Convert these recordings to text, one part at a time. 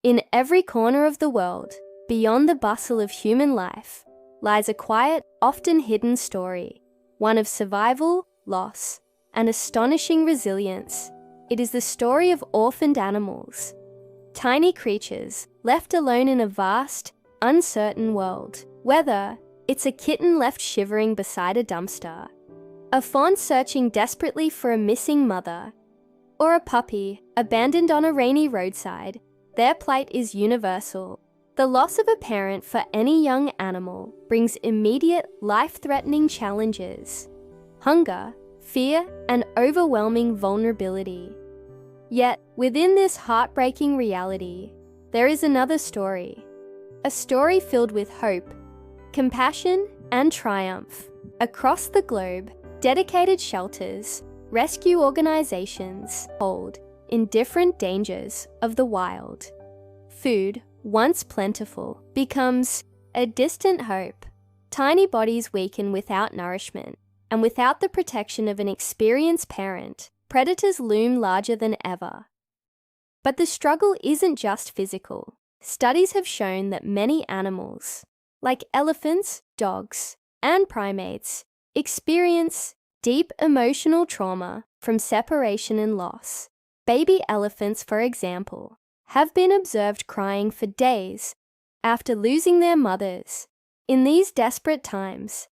In every corner of the world, beyond the bustle of human life, lies a quiet, often hidden story, one of survival, loss, and astonishing resilience. It is the story of orphaned animals, tiny creatures left alone in a vast, uncertain world. Whether it's a kitten left shivering beside a dumpster, a fawn searching desperately for a missing mother, or a puppy abandoned on a rainy roadside, their plight is universal. The loss of a parent for any young animal brings immediate, life-threatening challenges: hunger, fear, and overwhelming vulnerability. Yet, within this heartbreaking reality, there is another story. A story filled with hope, compassion, and triumph. Across the globe, dedicated shelters, rescue organizations hold in different dangers of the wild. Food, once plentiful, becomes a distant hope. Tiny bodies weaken without nourishment, and without the protection of an experienced parent, predators loom larger than ever. But the struggle isn't just physical. Studies have shown that many animals, like elephants, dogs, and primates, experience deep emotional trauma from separation and loss. Baby elephants, for example, have been observed crying for days after losing their mothers. In these desperate times,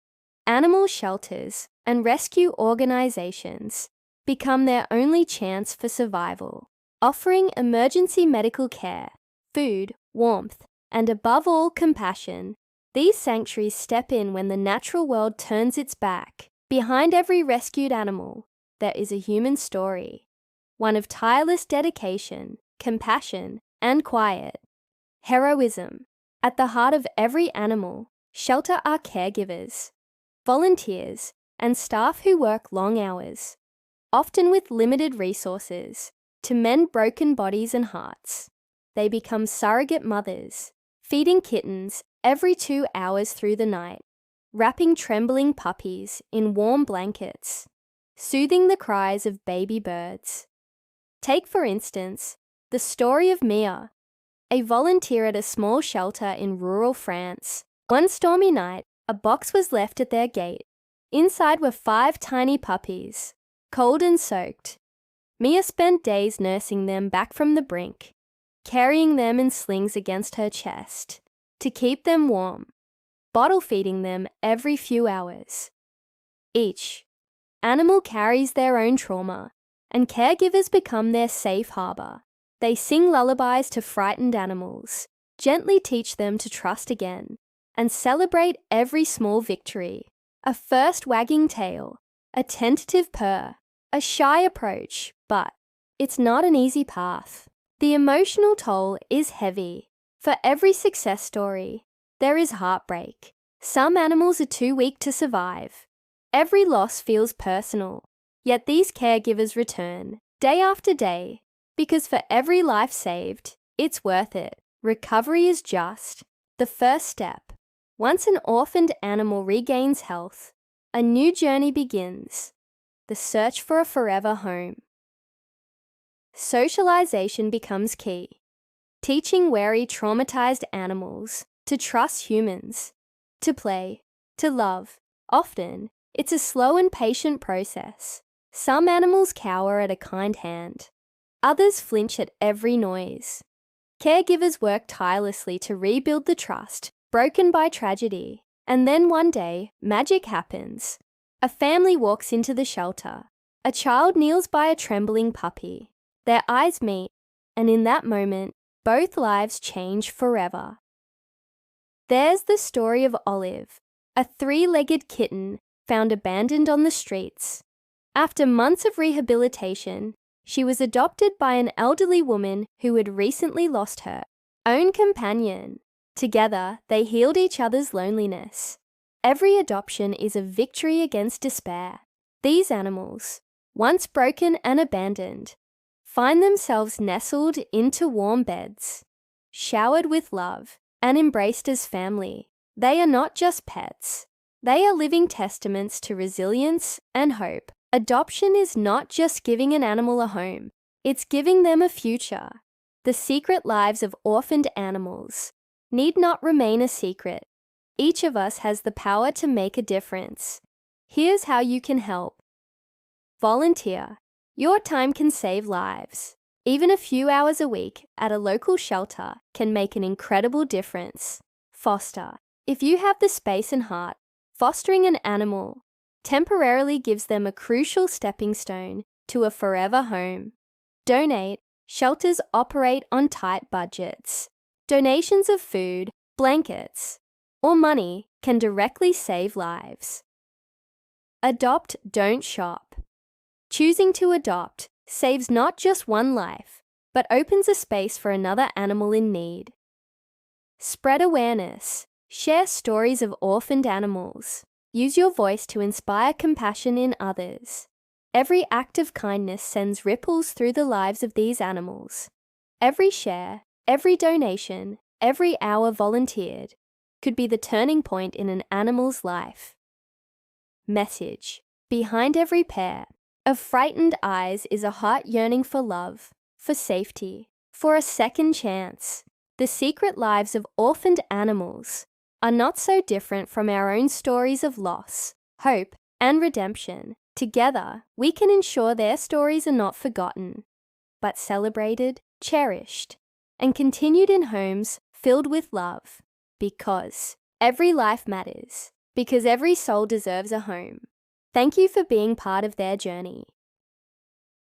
animal shelters and rescue organizations become their only chance for survival, offering emergency medical care, food, warmth, and above all, compassion. These sanctuaries step in when the natural world turns its back. Behind every rescued animal, there is a human story, one of tireless dedication, compassion, and quiet heroism. At the heart of every animal shelter are caregivers, volunteers, and staff who work long hours, often with limited resources, to mend broken bodies and hearts. They become surrogate mothers, feeding kittens every 2 hours through the night, wrapping trembling puppies in warm blankets, soothing the cries of baby birds. Take, for instance, the story of Mia, a volunteer at a small shelter in rural France. One stormy night, a box was left at their gate. Inside were 5 tiny puppies, cold and soaked. Mia spent days nursing them back from the brink, carrying them in slings against her chest to keep them warm, bottle feeding them every few hours. Each animal carries their own trauma, and caregivers become their safe harbor. They sing lullabies to frightened animals, gently teach them to trust again, and celebrate every small victory. A first wagging tail, a tentative purr, a shy approach, but it's not an easy path. The emotional toll is heavy. For every success story, there is heartbreak. Some animals are too weak to survive. Every loss feels personal, yet these caregivers return day after day, because for every life saved, it's worth it. Recovery is just the first step. Once an orphaned animal regains health, a new journey begins: the search for a forever home. Socialization becomes key, teaching wary, traumatized animals to trust humans, to play, to love. Often, it's a slow and patient process. Some animals cower at a kind hand. Others flinch at every noise. Caregivers work tirelessly to rebuild the trust broken by tragedy. And then one day, magic happens. A family walks into the shelter. A child kneels by a trembling puppy. Their eyes meet, and in that moment, both lives change forever. There's the story of Olive, a 3-legged kitten found abandoned on the streets. After months of rehabilitation, she was adopted by an elderly woman who had recently lost her own companion. Together, they healed each other's loneliness. Every adoption is a victory against despair. These animals, once broken and abandoned, find themselves nestled into warm beds, showered with love, and embraced as family. They are not just pets. They are living testaments to resilience and hope. Adoption is not just giving an animal a home, it's giving them a future. The secret lives of orphaned animals need not remain a secret. Each of us has the power to make a difference. Here's how you can help. Volunteer. Your time can save lives. Even a few hours a week at a local shelter can make an incredible difference. Foster. If you have the space and heart, fostering an animal temporarily gives them a crucial stepping stone to a forever home. Donate. Shelters operate on tight budgets. Donations of food, blankets, or money can directly save lives. Adopt, don't shop. Choosing to adopt saves not just one life, but opens a space for another animal in need. Spread awareness. Share stories of orphaned animals. Use your voice to inspire compassion in others. Every act of kindness sends ripples through the lives of these animals. Every share, every donation, every hour volunteered could be the turning point in an animal's life. Message. Behind every pair of frightened eyes is a heart yearning for love, for safety, for a second chance. The secret lives of orphaned animals are not so different from our own stories of loss, hope, and redemption. Together, we can ensure their stories are not forgotten, but celebrated, cherished, and continued in homes filled with love. Because every life matters. Because every soul deserves a home. Thank you for being part of their journey.